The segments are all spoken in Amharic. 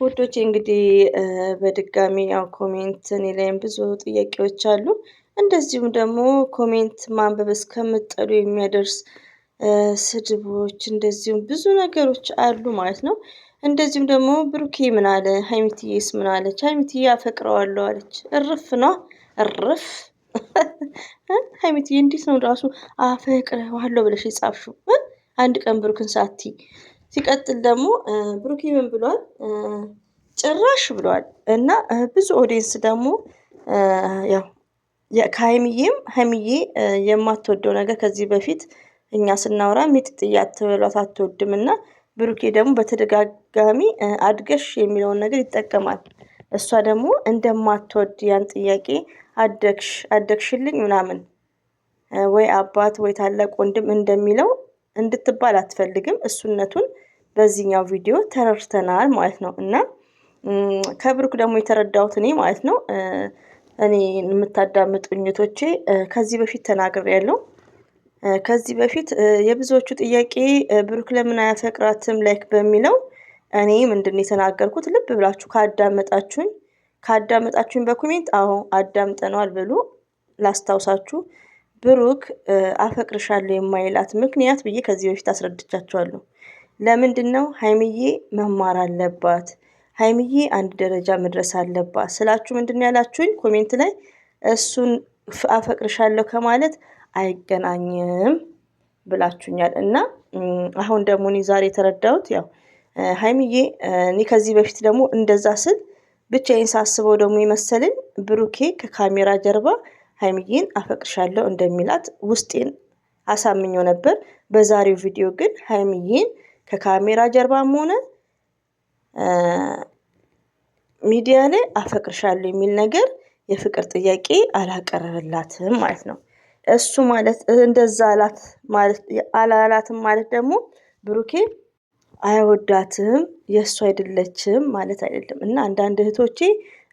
ውዶቼ እንግዲህ በድጋሚ ያው ኮሜንት እኔ ላይም ብዙ ጥያቄዎች አሉ። እንደዚሁም ደግሞ ኮሜንት ማንበብ እስከምጠሉ የሚያደርስ ስድቦች እንደዚሁም ብዙ ነገሮች አሉ ማለት ነው። እንደዚሁም ደግሞ ብሩኬ ምን አለ? ሀይሚትዬስ ምን አለች? ሀይሚትዬ አፈቅረዋለሁ አለች። እርፍ ነው እርፍ። ሀይሚትዬ እንዴት ነው ራሱ አፈቅረዋለሁ ብለሽ የጻፍሽው? አንድ ቀን ብሩክን ሳቲ ሲቀጥል ደግሞ ብሩኬ ምን ብሏል? ጭራሽ ብሏል እና ብዙ ኦዲየንስ ደግሞ ያው ሀይሚዬ የማትወደው ነገር ከዚህ በፊት እኛ ስናወራ ሚጥጥዬ አትበሏት አትወድምና ብሩኬ ደግሞ በተደጋጋሚ አድገሽ የሚለውን ነገር ይጠቀማል። እሷ ደግሞ እንደማትወድ ያን ጥያቄ አደግሽልኝ ምናምን ወይ አባት ወይ ታላቅ ወንድም እንደሚለው እንድትባል አትፈልግም። እሱነቱን በዚህኛው ቪዲዮ ተረድተናል ማለት ነው። እና ከብሩክ ደግሞ የተረዳሁት እኔ ማለት ነው። እኔ የምታዳምጡኝ እህቶቼ ከዚህ በፊት ተናግሬያለሁ። ከዚህ በፊት የብዙዎቹ ጥያቄ ብሩክ ለምን አያፈቅራትም ላይክ በሚለው እኔ ምንድነው የተናገርኩት? ልብ ብላችሁ ካዳመጣችሁኝ በኮሜንት አዎ አዳምጠነዋል ብሎ ላስታውሳችሁ። ብሩክ አፈቅርሻለሁ የማይላት ምክንያት ብዬ ከዚህ በፊት አስረድቻችኋለሁ። ለምንድነው? ሀይሚዬ መማር አለባት፣ ሀይሚዬ አንድ ደረጃ መድረስ አለባት ስላችሁ ምንድነው ያላችሁኝ ኮሜንት ላይ? እሱን አፈቅርሻለሁ ከማለት አይገናኝም ብላችሁኛል። እና አሁን ደግሞ እኔ ዛሬ የተረዳሁት ያው ሀይሚዬ እኔ ከዚህ በፊት ደግሞ እንደዛ ስል ብቻዬን ሳስበው ደግሞ የመሰለኝ ብሩኬ ከካሜራ ጀርባ ሀይሚዬን አፈቅርሻለሁ እንደሚላት ውስጤን አሳምኘው ነበር። በዛሬው ቪዲዮ ግን ሀይሚዬን ከካሜራ ጀርባም ሆነ ሚዲያ ላይ አፈቅርሻለሁ የሚል ነገር የፍቅር ጥያቄ አላቀረበላትም ማለት ነው። እሱ ማለት እንደዛ አላት ማለት አላላትም ማለት ደግሞ ብሩኬ አይወዳትም የእሱ አይደለችም ማለት አይደለም። እና አንዳንድ እህቶቼ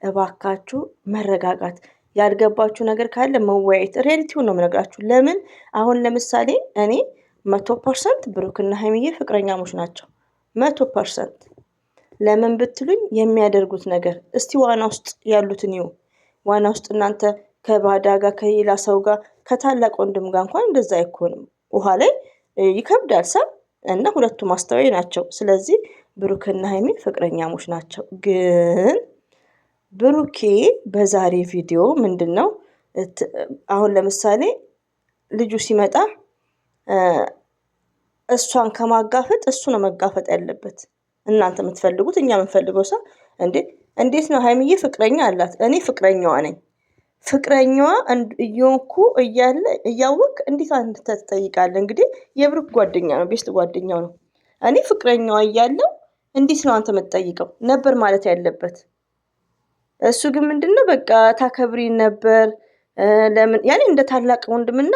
እባካችሁ መረጋጋት፣ ያልገባችሁ ነገር ካለ መወያየት። ሪያሊቲውን ነው የምነግራችሁ። ለምን አሁን ለምሳሌ እኔ 100% ብሩክና ሀይሚዬ ፍቅረኛሞች ናቸው። 100% ለምን ብትሉኝ የሚያደርጉት ነገር እስቲ ዋና ውስጥ ያሉትን ይዩ። ዋና ውስጥ እናንተ ከባዳ ጋር ከሌላ ሰው ጋር ከታላቅ ወንድም ጋር እንኳን እንደዛ አይኮንም። ውሃ ላይ ይከብዳል ሰው እና ሁለቱም አስተዋይ ናቸው። ስለዚህ ብሩክና ሀይሚ ፍቅረኛሞች ናቸው። ግን ብሩኬ በዛሬ ቪዲዮ ምንድነው አሁን ለምሳሌ ልጁ ሲመጣ እሷን ከማጋፈጥ እሱ ነው መጋፈጥ ያለበት። እናንተ የምትፈልጉት እኛ የምንፈልገው ሰው እንዴት ነው? ሀይሚዬ ፍቅረኛ አላት፣ እኔ ፍቅረኛዋ ነኝ። ፍቅረኛዋ እየሆንኩ እያለ እያወቅህ እንዴት አንተ ትጠይቃለህ? እንግዲህ የብሩክ ጓደኛ ነው፣ ቤስት ጓደኛው ነው። እኔ ፍቅረኛዋ እያለው እንዴት ነው አንተ የምትጠይቀው ነበር ማለት ያለበት። እሱ ግን ምንድነው በቃ ታከብሪ ነበር። ለምን ያኔ እንደ ታላቅ ወንድምና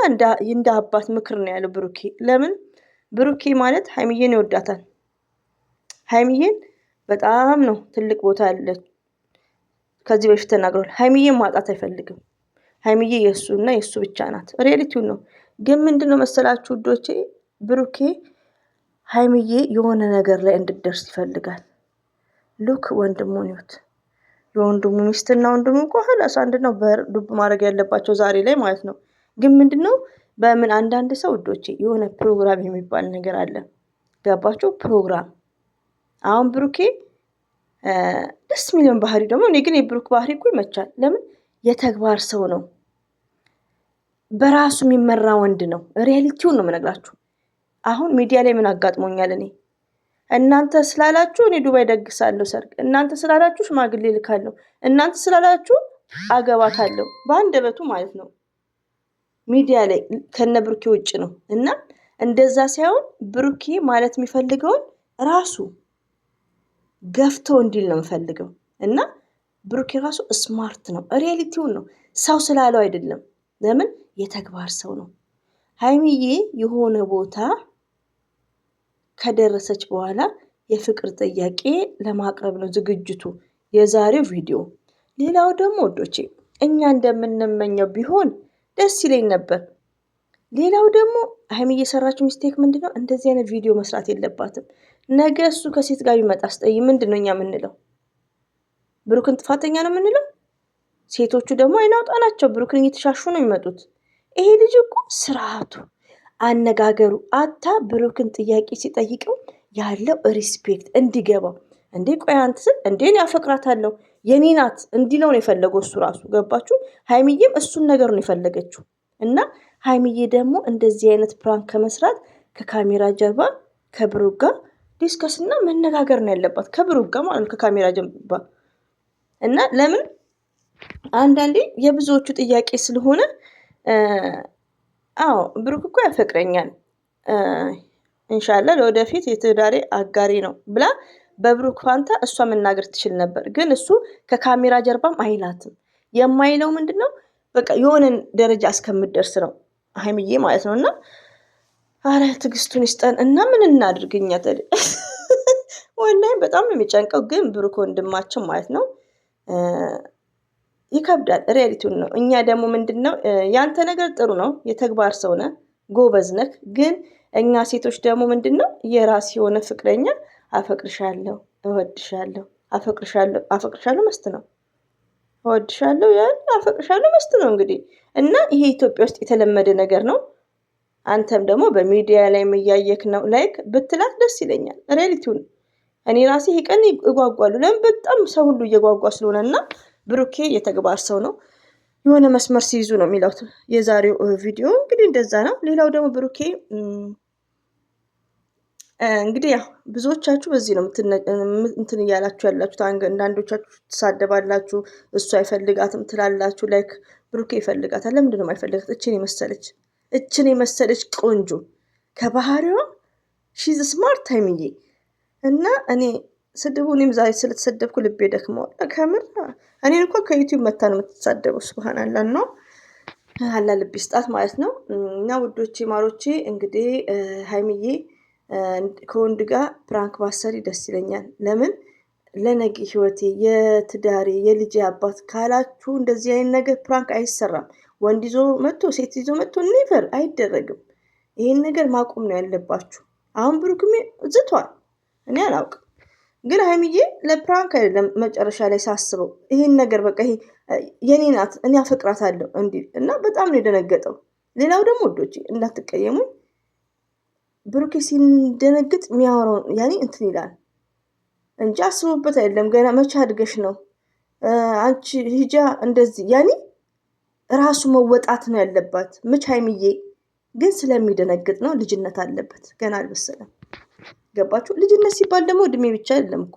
እንደ አባት ምክር ነው ያለው ብሩኬ። ለምን ብሩኬ ማለት ሀይሚዬን ይወዳታል። ሀይሚዬን በጣም ነው ትልቅ ቦታ ያለች። ከዚህ በፊት ተናግሯል። ሀይሚዬን ማጣት አይፈልግም። ሀይሚዬ የእሱና የእሱ ብቻ ናት። ሪያሊቲውን ነው። ግን ምንድነው መሰላችሁ ውዶቼ፣ ብሩኬ ሀይሚዬ የሆነ ነገር ላይ እንድትደርስ ይፈልጋል። ሉክ ወንድሙን ይወት የወንድሙ ሚስትና ወንድሙ እኮ ሀላስ አንድ ነው። ዱብ ማድረግ ያለባቸው ዛሬ ላይ ማለት ነው። ግን ምንድነው በምን አንዳንድ ሰው ውዶቼ የሆነ ፕሮግራም የሚባል ነገር አለ። ገባችሁ? ፕሮግራም አሁን ብሩኬ ደስ የሚለውን ባህሪ ደግሞ እኔ ግን የብሩክ ባህሪ እኮ ይመቻል። ለምን የተግባር ሰው ነው። በራሱ የሚመራ ወንድ ነው። ሪያሊቲውን ነው የምነግራችሁ። አሁን ሚዲያ ላይ ምን አጋጥሞኛል? እኔ እናንተ ስላላችሁ እኔ ዱባይ ደግሳለሁ ሰርግ፣ እናንተ ስላላችሁ ሽማግሌ ልካለሁ፣ እናንተ ስላላችሁ አገባታለሁ በአንደበቱ ማለት ነው። ሚዲያ ላይ ከነ ብሩኬ ውጭ ነው። እና እንደዛ ሳይሆን ብሩኬ ማለት የሚፈልገውን ራሱ ገፍቶ እንዲል ነው የምፈልገው። እና ብሩኬ ራሱ ስማርት ነው። ሪያሊቲውን ነው፣ ሰው ስላለው አይደለም። ለምን የተግባር ሰው ነው። ሀይሚዬ የሆነ ቦታ ከደረሰች በኋላ የፍቅር ጥያቄ ለማቅረብ ነው ዝግጅቱ የዛሬው ቪዲዮ። ሌላው ደግሞ ወዶቼ እኛ እንደምንመኘው ቢሆን ደስ ይለኝ ነበር። ሌላው ደግሞ ሀይሚዬ የሰራችው ሚስቴክ ምንድነው? እንደዚህ አይነት ቪዲዮ መስራት የለባትም። ነገ እሱ ከሴት ጋር ቢመጣ አስጠይ ምንድነው እኛ የምንለው? ብሩክን ጥፋተኛ ነው የምንለው? ሴቶቹ ደግሞ አይናውጣ ናቸው። ብሩክን እየተሻሹ ነው የሚመጡት። ይሄ ልጅ እኮ ስርዓቱ፣ አነጋገሩ አታ ብሩክን ጥያቄ ሲጠይቀው ያለው ሪስፔክት እንዲገባው እንዴ ቆይ አንተ ስል እንዴ እኔ አፈቅራታለሁ የኔ ናት እንዲለው ነው የፈለገው እሱ ራሱ። ገባችሁ? ሀይሚዬም እሱን ነገር ነው የፈለገችው። እና ሀይሚዬ ደግሞ እንደዚህ አይነት ፕራንክ ከመስራት ከካሜራ ጀርባ ከብሩክ ጋር ዲስከስ እና መነጋገር ነው ያለባት፣ ከብሩክ ጋር ማለት ነው፣ ከካሜራ ጀርባ። እና ለምን አንዳንዴ የብዙዎቹ ጥያቄ ስለሆነ አዎ ብሩክ እኮ ያፈቅረኛል ኢንሻአላህ ለወደፊት የትዳሬ አጋሪ ነው ብላ በብሩክ ፋንታ እሷ መናገር ትችል ነበር። ግን እሱ ከካሜራ ጀርባም አይላትም። የማይለው ምንድነው በቃ የሆነ ደረጃ እስከምትደርስ ነው ሀይሚዬ ማለት ነው። እና አረ ትዕግስቱን ይስጠን እና ምን እናድርግኛ ታዲያ። ወላሂ በጣም ነው የሚጨንቀው። ግን ብሩክ ወንድማችን ማለት ነው ይከብዳል። ሪያሊቲውን ነው። እኛ ደግሞ ምንድነው ያንተ ነገር ጥሩ ነው፣ የተግባር ሰው ነህ፣ ጎበዝ ነህ። ግን እኛ ሴቶች ደግሞ ምንድነው የራስ የሆነ ፍቅረኛ አፈቅርሻለሁ፣ እወድሻለሁ፣ አፈቅርሻለሁ መስት ነው፣ እወድሻለሁ ያን አፈቅርሻለሁ መስት ነው እንግዲህ። እና ይሄ ኢትዮጵያ ውስጥ የተለመደ ነገር ነው። አንተም ደግሞ በሚዲያ ላይ እያየክ ነው። ላይክ ብትላት ደስ ይለኛል። ሪያሊቲውን እኔ ራሴ ይሄ ቀን እጓጓሉ። ለምን በጣም ሰው ሁሉ እየጓጓ ስለሆነና ብሩኬ የተግባር ሰው ነው። የሆነ መስመር ሲይዙ ነው የሚለው የዛሬው ቪዲዮ እንግዲህ እንደዛ ነው። ሌላው ደግሞ ብሩኬ እንግዲህ ያው ብዙዎቻችሁ በዚህ ነው እንትን እያላችሁ ያላችሁት። አንዳንዶቻችሁ ትሳደባላችሁ፣ እሱ አይፈልጋትም ትላላችሁ። ላይክ ብሩኬ ይፈልጋታል። ለምንድን ነው የማይፈልጋት? እችን የመሰለች ቆንጆ ከባህሪዋ ሺዝ ስማርት ታይምዬ። እና እኔ ስድቡ እኔም ዛሬ ስለተሰደብኩ ልቤ ደክመዋል ከምር። እኔን እንኳን ከዩቲዩብ መታ ነው የምትሳደበው። ስብሃናላ ነው አላ ልብ ይስጣት ማለት ነው። እና ውዶቼ ማሮቼ እንግዲህ ሀይሚዬ ከወንድ ጋር ፕራንክ ባሰሪ ደስ ይለኛል። ለምን ለነገ ህይወቴ የትዳሬ የልጄ አባት ካላችሁ እንደዚህ አይነት ነገር ፕራንክ አይሰራም። ወንድ ይዞ መጥቶ ሴት ይዞ መጥቶ ኔቨር አይደረግም። ይሄን ነገር ማቆም ነው ያለባችሁ። አሁን ብሩክሜ ዝቷል፣ እኔ አላውቅም። ግን ሀይሚዬ ለፕራንክ አይደለም መጨረሻ ላይ ሳስበው ይሄን ነገር በቃ ይሄ የኔ ናት እኔ አፈቅራታለሁ እንዲህ እና በጣም ነው የደነገጠው። ሌላው ደግሞ ወዶቼ እንዳትቀየሙኝ ብሩኬ ሲደነግጥ የሚያወራው ያኔ እንትን ይላል እንጂ አስቦበት አይደለም። ገና መቼ አድገሽ ነው አንቺ ሂጃ እንደዚህ ያኔ ራሱ መወጣት ነው ያለባት። ምች ሀይሚዬ ግን ስለሚደነግጥ ነው። ልጅነት አለበት፣ ገና አልበሰለም። ገባችሁ? ልጅነት ሲባል ደግሞ እድሜ ብቻ አይደለም እኮ።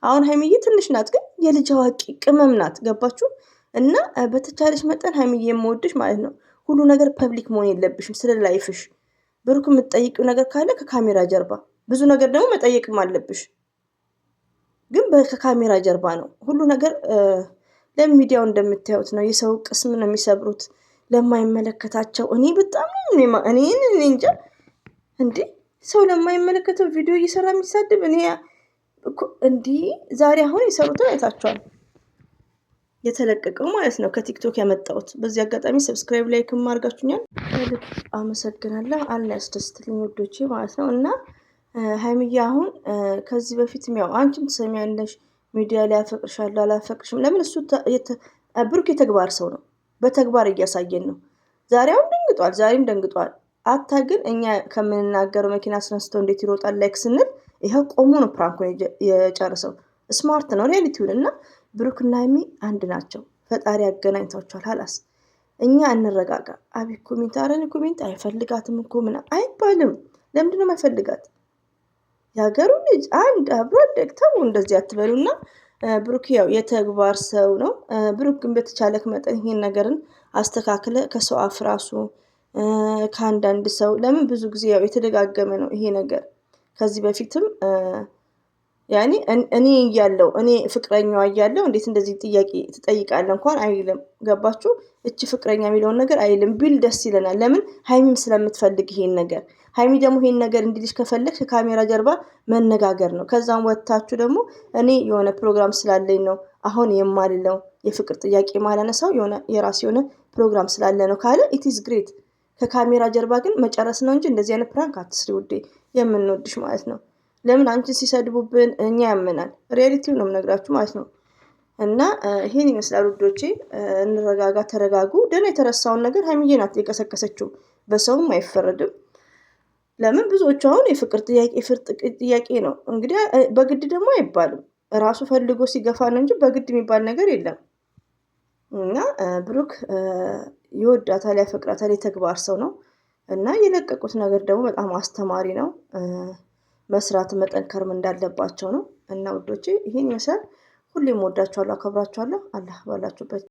አሁን ሀይሚዬ ትንሽ ናት፣ ግን የልጅ አዋቂ ቅመም ናት። ገባችሁ? እና በተቻለሽ መጠን ሀይሚዬ የምወድሽ ማለት ነው ሁሉ ነገር ፐብሊክ መሆን የለብሽም። ስለ ላይፍሽ ብሩክ የምትጠይቂው ነገር ካለ ከካሜራ ጀርባ፣ ብዙ ነገር ደግሞ መጠየቅም አለብሽ፣ ግን ከካሜራ ጀርባ ነው ሁሉ ነገር። ለሚዲያው እንደምታዩት ነው። የሰው ቅስም ነው የሚሰብሩት ለማይመለከታቸው። እኔ በጣም እኔ እንጃ እንዴ ሰው ለማይመለከተው ቪዲዮ እየሰራ የሚሳደብ እኔ እንዲህ ዛሬ አሁን የሰሩትን አይታችኋል፣ የተለቀቀው ማለት ነው ከቲክቶክ ያመጣሁት። በዚህ አጋጣሚ ሰብስክራይብ ላይ አድርጋችሁኛል፣ አመሰግናለሁ። አላ ያስደስትልኝ ወዶቼ ማለት ነው። እና ሀይሚዬ አሁን ከዚህ በፊት ያው አንቺም ትሰሚያለሽ ሚዲያ ላይ አፈቅርሻለሁ አላፈቅርሽም። ለምን እሱ ብሩክ የተግባር ሰው ነው፣ በተግባር እያሳየን ነው። ዛሬም ደንግጧል። አታ ግን እኛ ከምንናገረው መኪና አስነስቶ እንዴት ይሮጣል ላይክ ስንል ይኸው ቆሞ ነው ፕራንኩን የጨርሰው። ስማርት ነው ሪያሊቲውን። እና ብሩክና ሀይሚ አንድ ናቸው። ፈጣሪ ያገናኝቷቸዋል። ሀላስ እኛ እንረጋጋ። አቢ ኮሜንት አረን ኮሜንት አይፈልጋትም እኮ ምን አይባልም። ለምንድን ነው የማይፈልጋት? የሀገሩ ልጅ አንድ አብሮ ደግተው እንደዚህ አትበሉና። ብሩክ ያው የተግባር ሰው ነው። ብሩክ ግን በተቻለክ መጠን ይሄን ነገርን አስተካክለ ከሰው አፍ ራሱ ከአንዳንድ ሰው ለምን ብዙ ጊዜ ያው የተደጋገመ ነው ይሄ ነገር። ከዚህ በፊትም ያኔ እኔ እያለው እኔ ፍቅረኛዋ እያለው እንዴት እንደዚህ ጥያቄ ትጠይቃለህ እንኳን አይልም። ገባችሁ? እቺ ፍቅረኛ የሚለውን ነገር አይልም ቢል ደስ ይለናል። ለምን ሀይሚም ስለምትፈልግ ይሄን ነገር። ሀይሚ ደግሞ ይሄን ነገር እንዲልሽ ከፈለግ ከካሜራ ጀርባ መነጋገር ነው። ከዛም ወጥታችሁ ደግሞ እኔ የሆነ ፕሮግራም ስላለኝ ነው አሁን የማልለው የፍቅር ጥያቄ ማላነሳው የሆነ የራስ የሆነ ፕሮግራም ስላለ ነው ካለ ኢትስ ግሬት። ከካሜራ ጀርባ ግን መጨረስ ነው እንጂ እንደዚህ አይነት ፕራንክ አትስሪ ውዴ፣ የምንወድሽ ማለት ነው። ለምን አንቺን ሲሰድቡብን እኛ ያመናል። ሪያሊቲው ነው የምነግራችሁ ማለት ነው። እና ይሄን ይመስላል ውዶቼ። እንረጋጋ፣ ተረጋጉ። ደህና የተረሳውን ነገር ሀይሚዬ ናት የቀሰቀሰችው። በሰውም አይፈረድም። ለምን ብዙዎቹ አሁን የፍቅር ጥያቄ ጥያቄ ነው እንግዲህ። በግድ ደግሞ አይባልም። ራሱ ፈልጎ ሲገፋ ነው እንጂ በግድ የሚባል ነገር የለም። እና ብሩክ ይወዳታል፣ ያፈቅራታል። የተግባር ሰው ነው እና የለቀቁት ነገር ደግሞ በጣም አስተማሪ ነው። መስራት መጠንከርም እንዳለባቸው ነው። እና ውዶቼ ይሄን ይመስላል። ሁሌም ወዳችኋለሁ፣ አከብራችኋለሁ። አላህ ባላችሁበት